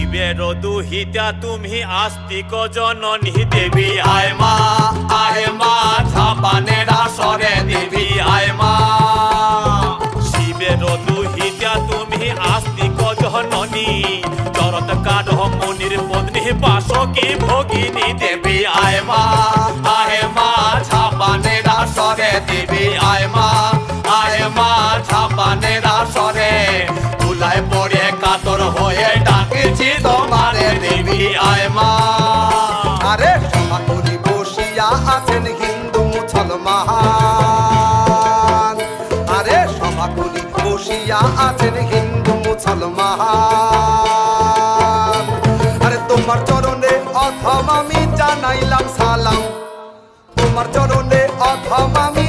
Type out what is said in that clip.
শিবের দুহিতা তুমি আস্তিক জননী দেবী আয় মা ঝাপানের আসরে দেবী আয় মা। শিবের দুহিতা তুমি আস্তিক জননী চরত কাঢ় মনির পত্নী বাসকি ভগিনী দেবী আয় মা ঝাপানের আসরে দেবী আয় মা ঝাপানের আসরে তুলায় পড়ে কাতর হয়ে ডাকেছি তোমারে দেবী আয় মা। আরে সমাকুলি বসিয়া আছেন হিন্দু মুসলমান, আরে সমাকুলি বসিয়া আছেন হিন্দু মুসলমান। আরে তোমার চরণে অথম আমি জানাইলাম সালাম, তোমার চরণে অথম আমি